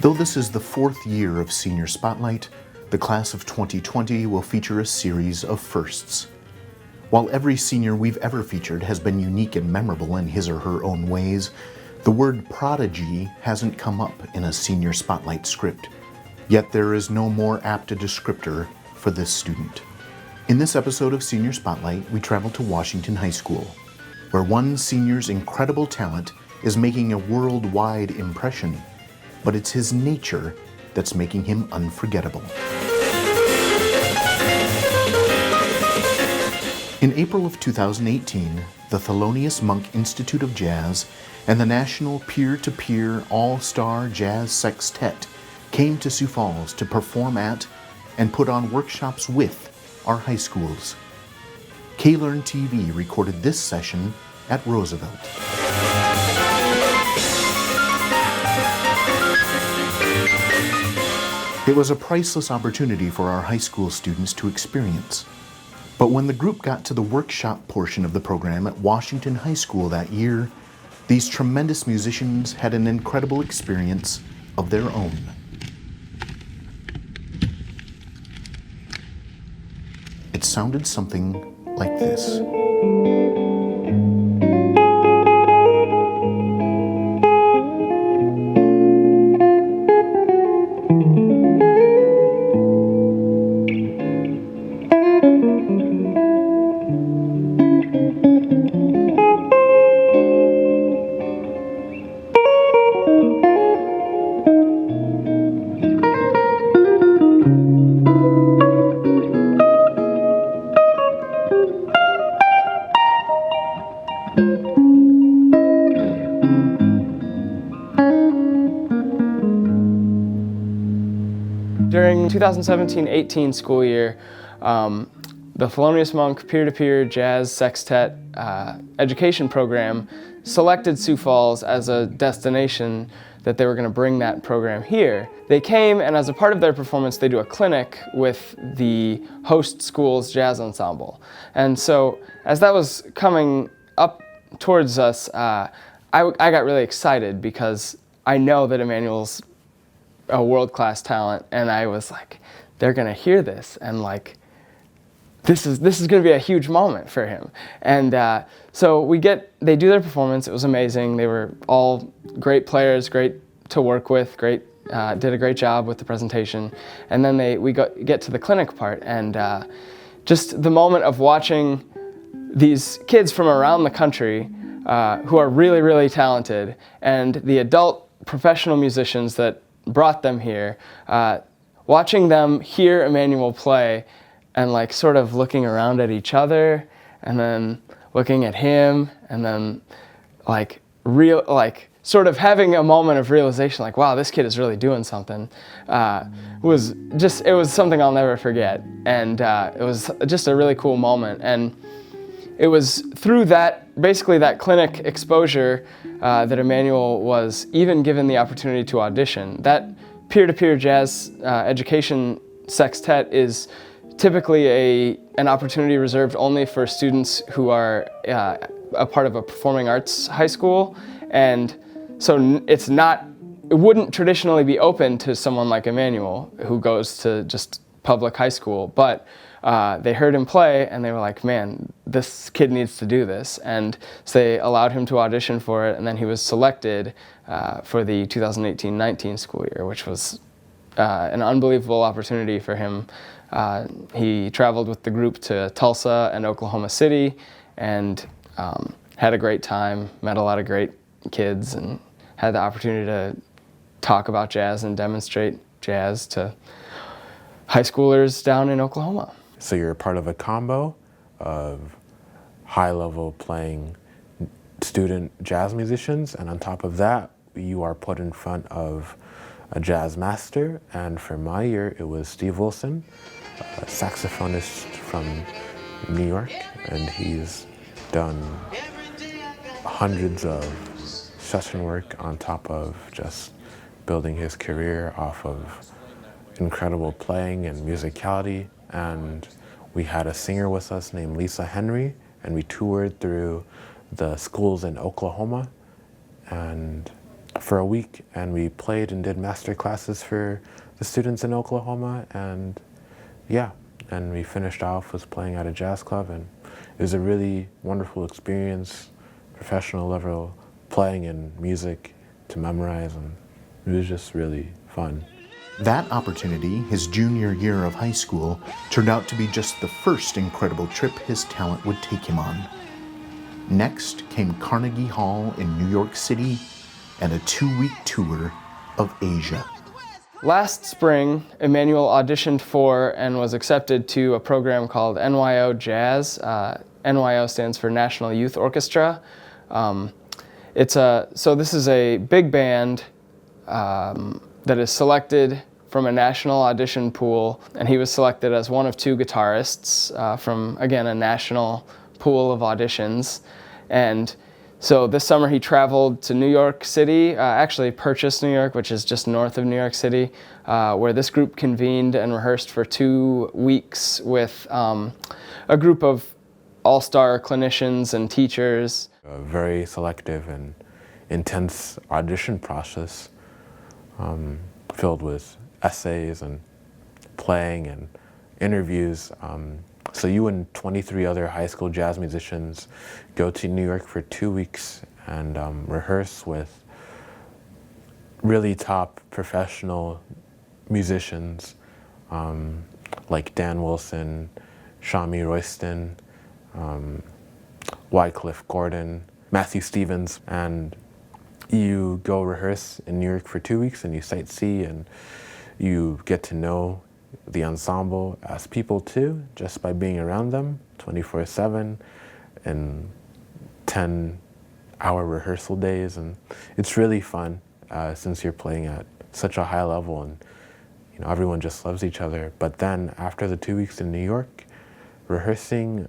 Though this is the fourth year of Senior Spotlight, the class of 2020 will feature a series of firsts. While every senior we've ever featured has been unique and memorable in his or her own ways, the word prodigy hasn't come up in a Senior Spotlight script. Yet there is no more apt a descriptor for this student. In this episode of Senior Spotlight, we travel to Washington High School, where one senior's incredible talent is making a worldwide impression, but it's his nature that's making him unforgettable. In April of 2018, the Thelonious Monk Institute of Jazz and the National Peer-to-Peer All-Star Jazz Sextet came to Sioux Falls to perform at and put on workshops with our high schools. K-Learn TV recorded this session at Roosevelt. It was a priceless opportunity for our high school students to experience. But when the group got to the workshop portion of the program at Washington High School that year, these tremendous musicians had an incredible experience of their own. It sounded something like this. During 2017-18 school year, the Thelonious Monk Peer-to-Peer Jazz Sextet education program selected Sioux Falls as a destination that they were going to bring that program here. They came, and as a part of their performance, they do a clinic with the host school's jazz ensemble. And so, as that was coming up towards us, I got really excited because I know that Emmanuel's a world-class talent, and I was like, they're gonna hear this, and like, this is gonna be a huge moment for him. And so they do their performance. It was amazing. They were all great players, great to work with, did a great job with the presentation. And then we get to the clinic part, and just the moment of watching these kids from around the country who are really, really talented, and the adult professional musicians that brought them here, watching them hear Emmanuel play and like sort of looking around at each other and then looking at him and then sort of having a moment of realization like, wow, this kid is really doing something, it was something I'll never forget. And it was just a really cool moment. And it was through basically that clinic exposure that Emmanuel was even given the opportunity to audition. That peer-to-peer jazz education sextet is typically an opportunity reserved only for students who are a part of a performing arts high school, and so it wouldn't traditionally be open to someone like Emmanuel who goes to just public high school, but they heard him play and they were like, man, this kid needs to do this. And so they allowed him to audition for it, and then he was selected for the 2018-19 school year, which was an unbelievable opportunity for him. He traveled with the group to Tulsa and Oklahoma City and had a great time, met a lot of great kids, and had the opportunity to talk about jazz and demonstrate jazz to high schoolers down in Oklahoma. So you're a part of a combo of high-level playing student jazz musicians, and on top of that, you are put in front of a jazz master, and for my year, it was Steve Wilson, a saxophonist from New York, and he's done hundreds of session work on top of just building his career off of incredible playing and musicality. And we had a singer with us named Lisa Henry, and we toured through the schools in Oklahoma and for a week, and we played and did master classes for the students in Oklahoma, and yeah, and we finished off with playing at a jazz club, and it was a really wonderful experience, professional level playing and music to memorize, and it was just really fun. That opportunity, his junior year of high school, turned out to be just the first incredible trip his talent would take him on. Next came Carnegie Hall in New York City and a 2-week tour of Asia. Last spring, Emmanuel auditioned for and was accepted to a program called NYO Jazz. NYO stands for National Youth Orchestra. So this is a big band that is selected from a national audition pool, and he was selected as one of 2 guitarists from, again, a national pool of auditions. And so this summer he traveled to New York City, actually Purchase, New York, which is just north of New York City, where this group convened and rehearsed for 2 weeks with a group of all-star clinicians and teachers. A very selective and intense audition process filled with essays and playing and interviews. So you and 23 other high school jazz musicians go to New York for 2 weeks and rehearse with really top professional musicians like Dan Wilson, Shami Royston, Wycliffe Gordon, Matthew Stevens, and you go rehearse in New York for 2 weeks and you sightsee and you get to know the ensemble as people too, just by being around them 24/7 and 10-hour rehearsal days, and it's really fun since you're playing at such a high level and everyone just loves each other. But then after the 2 weeks in New York rehearsing,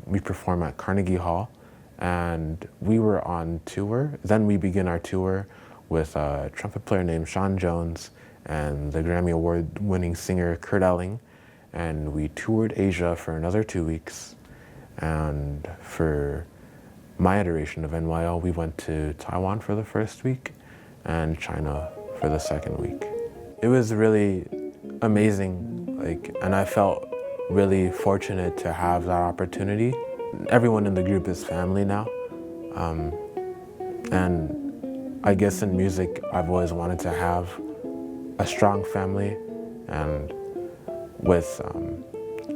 we perform at Carnegie Hall, and we were on tour. Then we begin our tour with a trumpet player named Sean Jones and the Grammy Award-winning singer Kurt Elling, and we toured Asia for another 2 weeks. And for my iteration of NYO, we went to Taiwan for the first week and China for the second week. It was really amazing, and I felt really fortunate to have that opportunity. Everyone in the group is family now, and I guess in music I've always wanted to have a strong family, and with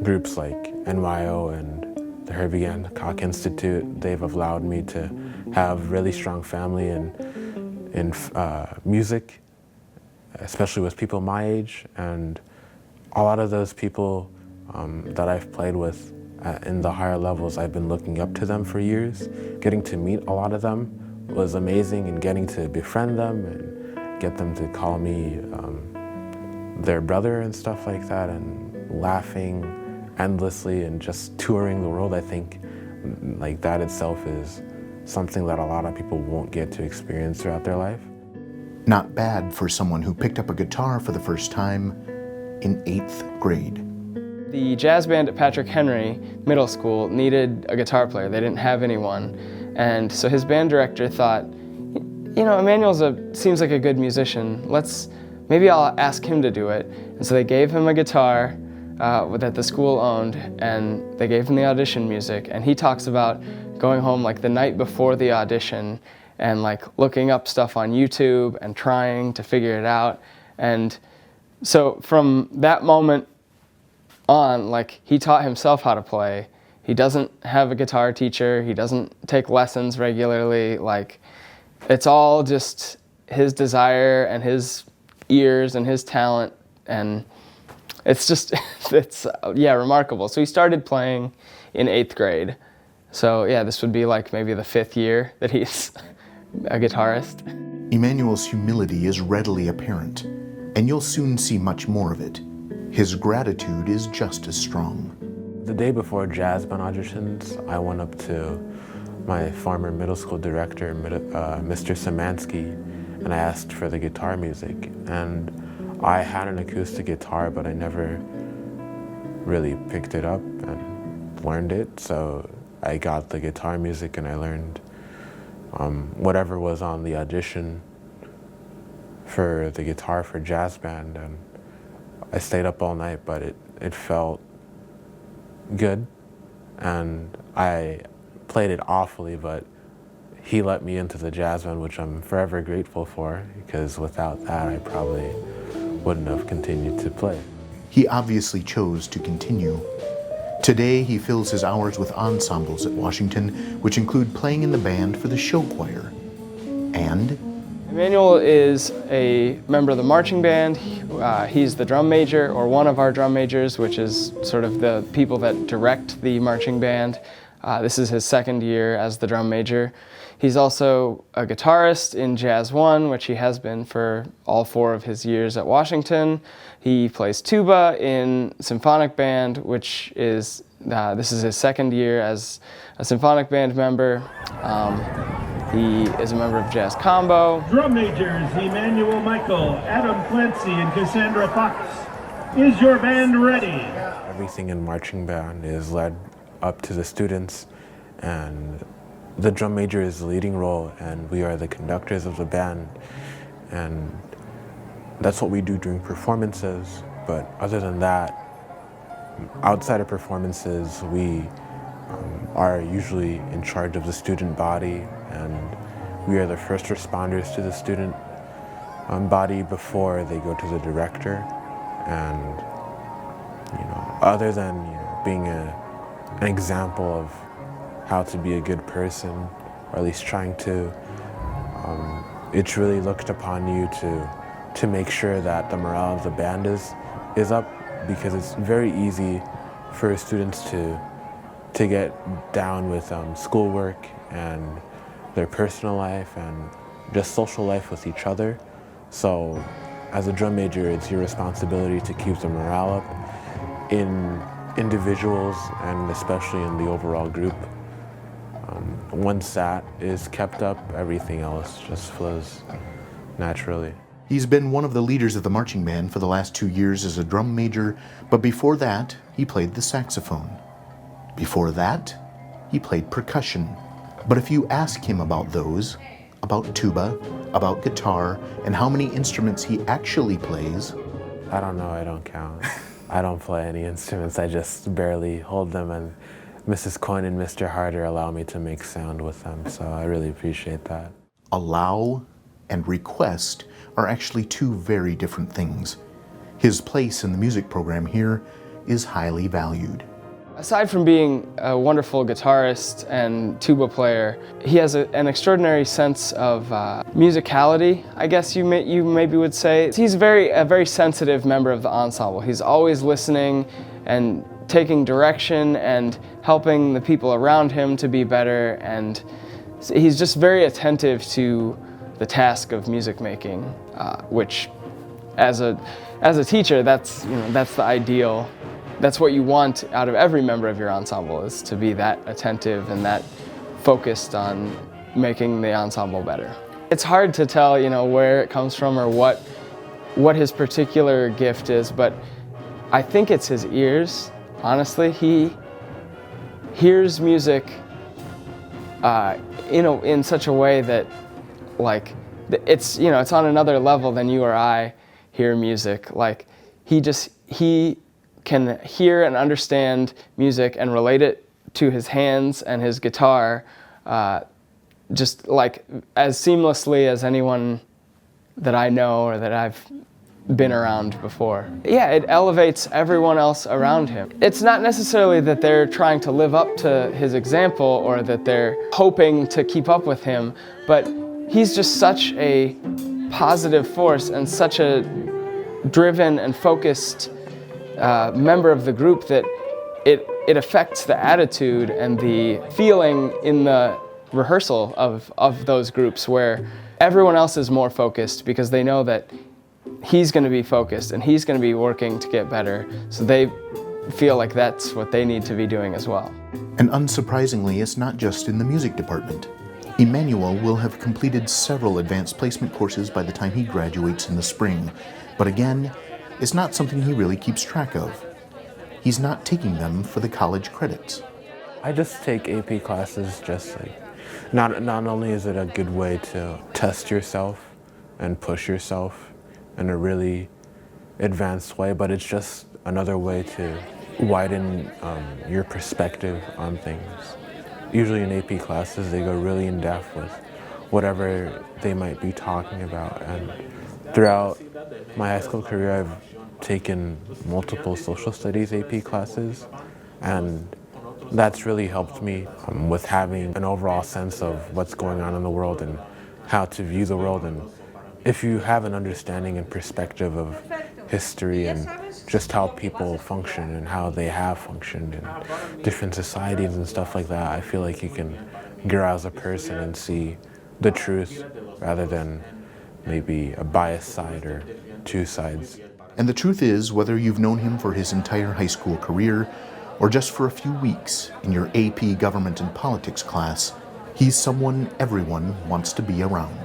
groups like NYO and the Herbie Hancock Institute, they've allowed me to have really strong family in music, especially with people my age. And a lot of those people that I've played with in the higher levels, I've been looking up to them for years. Getting to meet a lot of them was amazing, and getting to befriend them and get them to call me their brother and stuff like that, and laughing endlessly and just touring the world. I think that itself is something that a lot of people won't get to experience throughout their life. Not bad for someone who picked up a guitar for the first time in 8th grade. The jazz band at Patrick Henry Middle School needed a guitar player. They didn't have anyone. And so his band director thought, Emmanuel seems like a good musician. Maybe I'll ask him to do it. And so they gave him a guitar that the school owned, and they gave him the audition music. And he talks about going home the night before the audition and looking up stuff on YouTube and trying to figure it out. And so from that moment on, he taught himself how to play. He doesn't have a guitar teacher. He doesn't take lessons regularly. It's all just his desire and his ears and his talent, and it's remarkable. So he started playing in 8th grade. So yeah, this would be maybe the 5th year that he's a guitarist. Emmanuel's humility is readily apparent, and you'll soon see much more of it. His gratitude is just as strong. The day before jazz band auditions, I went up to my former middle school director, Mr. Szymanski, and I asked for the guitar music. And I had an acoustic guitar, but I never really picked it up and learned it. So I got the guitar music and I learned whatever was on the audition for the guitar for jazz band, and I stayed up all night, but it felt good, and I played it awfully, but he let me into the jazz band, which I'm forever grateful for, because without that I probably wouldn't have continued to play. He obviously chose to continue. Today, he fills his hours with ensembles at Washington, which include playing in the band for the show choir. And Emmanuel is a member of the marching band. He's the drum major, or one of our drum majors, which is sort of the people that direct the marching band. This is his second year as the drum major. He's also a guitarist in Jazz 1, which he has been for all 4 of his years at Washington. He plays tuba in symphonic band, which is, this is his second year as a symphonic band member. He is a member of Jazz Combo. Drum majors Emmanuel Michael, Adam Clancy, and Cassandra Fox. Is your band ready? Everything in marching band is led up to the students, and the drum major is the leading role, and we are the conductors of the band, and that's what we do during performances. But other than that, outside of performances, we are usually in charge of the student body, and we are the first responders to the student body before they go to the director. And other than being an example of how to be a good person, or at least trying to, it's really looked upon you to make sure that the morale of the band is up, because it's very easy for students to get down with schoolwork and their personal life and just social life with each other. So as a drum major, it's your responsibility to keep the morale up in individuals and especially in the overall group. Once that is kept up, everything else just flows naturally. he's been one of the leaders of the marching band for the last 2 years as a drum major, but before that, he played the saxophone. Before that, he played percussion. But if you ask him about those, about tuba, about guitar, and how many instruments he actually plays, I don't know, I don't count. I don't play any instruments, I just barely hold them, and Mrs. Coyne and Mr. Harder allow me to make sound with them, so I really appreciate that. allow and request are actually 2 very different things. His place in the music program here is highly valued. Aside from being a wonderful guitarist and tuba player, he has an extraordinary sense of musicality, I guess you maybe would say. He's a very sensitive member of the ensemble. He's always listening and taking direction and helping the people around him to be better, and he's just very attentive to the task of music making, which as a teacher, that's the ideal. That's what you want out of every member of your ensemble, is to be that attentive and that focused on making the ensemble better. It's hard to tell, where it comes from or what his particular gift is, but I think it's his ears. Honestly, he hears music in such a way that, it's it's on another level than you or I hear music. Like he can hear and understand music and relate it to his hands and his guitar, just like as seamlessly as anyone that I know or that I've been around before. Yeah, it elevates everyone else around him. It's not necessarily that they're trying to live up to his example or that they're hoping to keep up with him, but he's just such a positive force and such a driven and focused member of the group that it affects the attitude and the feeling in the rehearsal of those groups, where everyone else is more focused because they know that he's going to be focused and he's going to be working to get better, so they feel like that's what they need to be doing as well. And unsurprisingly, it's not just in the music department. Emmanuel will have completed several advanced placement courses by the time he graduates in the spring, but again, it's not something he really keeps track of. He's not taking them for the college credits. I just take AP classes, just not only is it a good way to test yourself and push yourself in a really advanced way, but it's just another way to widen your perspective on things. Usually in AP classes, they go really in depth with whatever they might be talking about. And throughout my high school career, I've taken multiple social studies AP classes, and that's really helped me with having an overall sense of what's going on in the world and how to view the world. And if you have an understanding and perspective of history and just how people function and how they have functioned in different societies and stuff like that, I feel like you can grow as a person and see the truth rather than maybe a biased side or two sides. And the truth is, whether you've known him for his entire high school career or just for a few weeks in your AP Government and Politics class, he's someone everyone wants to be around.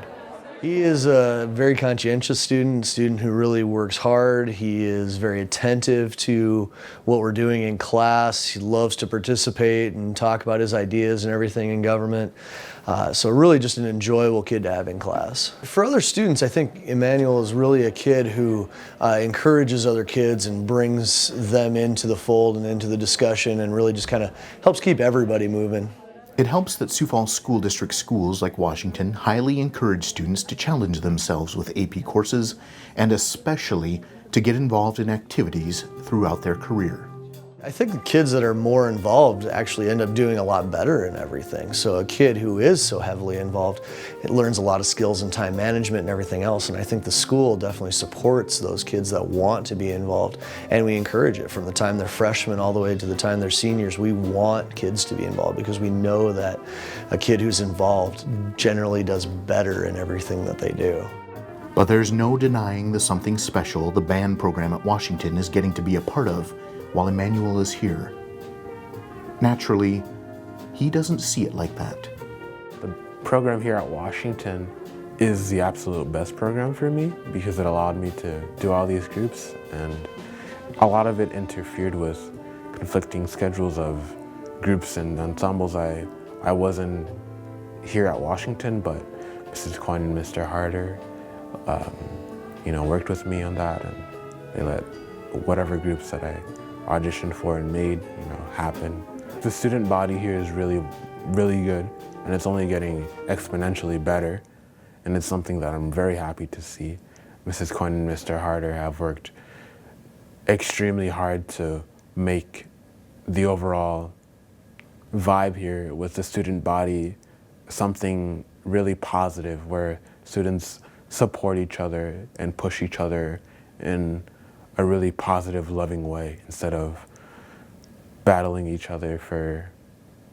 He is a very conscientious student who really works hard. He is very attentive to what we're doing in class. He loves to participate and talk about his ideas and everything in government. So really just an enjoyable kid to have in class. For other students, I think Emmanuel is really a kid who encourages other kids and brings them into the fold and into the discussion and really just kind of helps keep everybody moving. It helps that Sioux Falls School District schools like Washington highly encourage students to challenge themselves with AP courses and especially to get involved in activities throughout their career. I think the kids that are more involved actually end up doing a lot better in everything. So a kid who is so heavily involved, it learns a lot of skills in time management and everything else. And I think the school definitely supports those kids that want to be involved. And we encourage it from the time they're freshmen all the way to the time they're seniors. We want kids to be involved because we know that a kid who's involved generally does better in everything that they do. But there's no denying the something special the band program at Washington is getting to be a part of while Emmanuel is here. Naturally, he doesn't see it like that. The program here at Washington is the absolute best program for me because it allowed me to do all these groups, and a lot of it interfered with conflicting schedules of groups and ensembles. I wasn't here at Washington, but Mrs. Coyne and Mr. Harder, worked with me on that, and they let whatever groups that I auditioned for and made, happen. The student body here is really, really good, and it's only getting exponentially better, and it's something that I'm very happy to see. Mrs. Coyne and Mr. Harder have worked extremely hard to make the overall vibe here with the student body something really positive, where students support each other and push each other in a really positive, loving way instead of battling each other for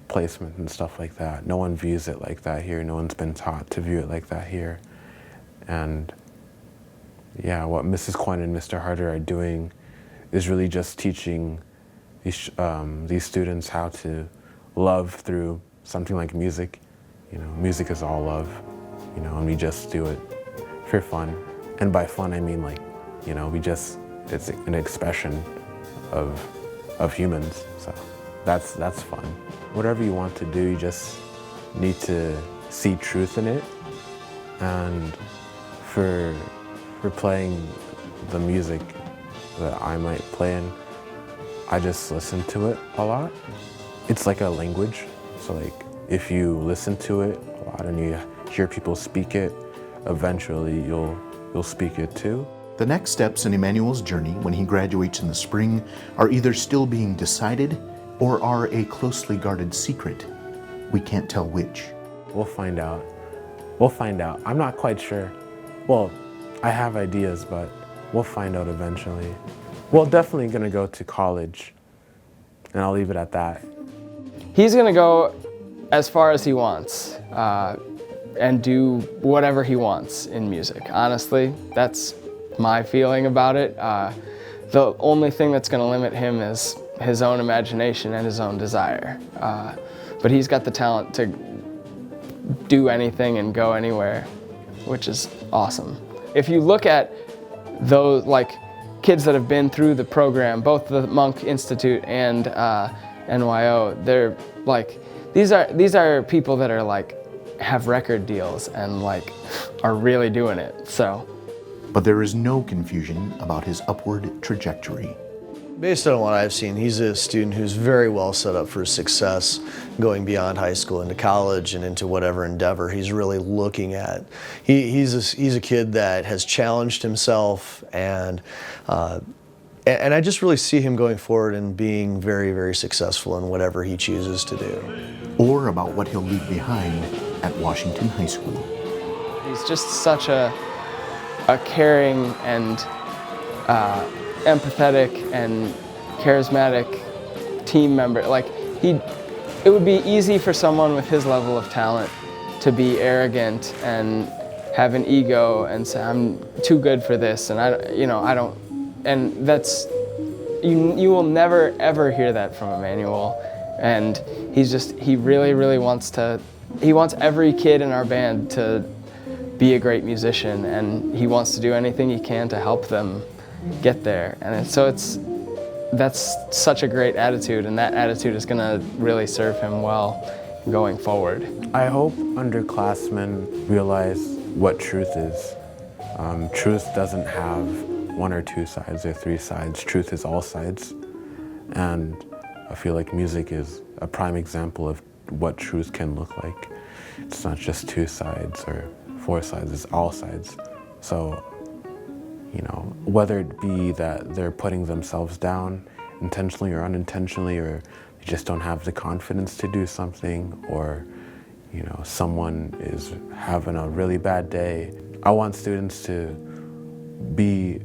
placement and stuff like that. No one views it like that here. No one's been taught to view it like that here. And yeah, what Mrs. Coyne and Mr. Harder are doing is really just teaching these students how to love through something like music. Music is all love, and we just do it for fun. And by fun, I mean it's an expression of humans, so that's fun. Whatever you want to do, you just need to see truth in it. And for playing the music that I might play in, I just listen to it a lot. It's like a language, so if you listen to it a lot and you hear people speak it, eventually you'll speak it too. The next steps in Emmanuel's journey when he graduates in the spring are either still being decided or are a closely guarded secret. We can't tell which. We'll find out. We'll find out. I'm not quite sure. Well, I have ideas, but we'll find out eventually. Well, definitely gonna go to college, and I'll leave it at that. He's gonna go as far as he wants and do whatever he wants in music. Honestly, that's my feeling about it. The only thing that's going to limit him is his own imagination and his own desire. But he's got the talent to do anything and go anywhere, which is awesome. If you look at those kids that have been through the program, both the Monk Institute and NYO, they're these are people that are have record deals and like are really doing it. So, but there is no confusion about his upward trajectory. Based on what I've seen, he's a student who's very well set up for success going beyond high school into college and into whatever endeavor he's really looking at. He's a kid that has challenged himself, and I just really see him going forward and being very, very successful in whatever he chooses to do. Or about what he'll leave behind at Washington High School. He's just such a caring and empathetic and charismatic team member. Like it would be easy for someone with his level of talent to be arrogant and have an ego and say, I'm too good for this, and I don't, and that's, you will never ever hear that from Emmanuel. And he really, really wants every kid in our band to be a great musician, and he wants to do anything he can to help them get there. And that's such a great attitude, and that attitude is gonna really serve him well going forward. I hope underclassmen realize what truth is. Truth doesn't have one or two sides or three sides. Truth is all sides. And I feel like music is a prime example of what truth can look like. It's not just two sides or four sides, it's all sides. So, whether it be that they're putting themselves down intentionally or unintentionally, or they just don't have the confidence to do something, or someone is having a really bad day. I want students to be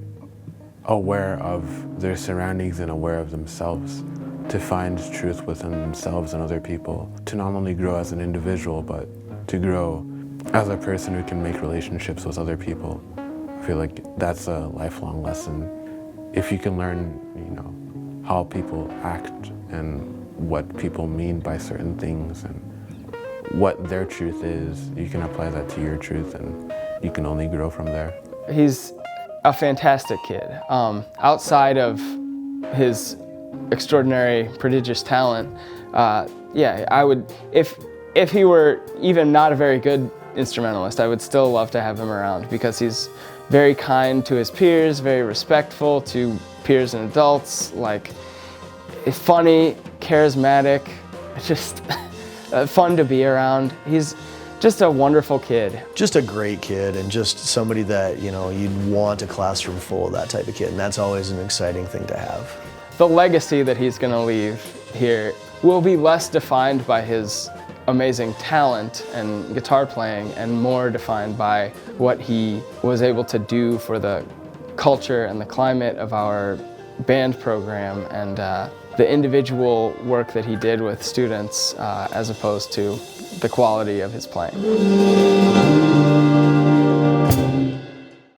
aware of their surroundings and aware of themselves, to find truth within themselves and other people, to not only grow as an individual, but to grow as a person who can make relationships with other people. I feel like that's a lifelong lesson. If you can learn, how people act and what people mean by certain things and what their truth is, you can apply that to your truth, and you can only grow from there. He's a fantastic kid. Outside of his extraordinary, prodigious talent, I would, if he were even not a very good instrumentalist, I would still love to have him around, because he's very kind to his peers, very respectful to peers and adults, like funny, charismatic, just fun to be around. He's just a wonderful kid. Just a great kid, and just somebody that, you'd want a classroom full of that type of kid, and that's always an exciting thing to have. The legacy that he's gonna leave here will be less defined by his amazing talent and guitar playing, and more defined by what he was able to do for the culture and the climate of our band program, and the individual work that he did with students, as opposed to the quality of his playing.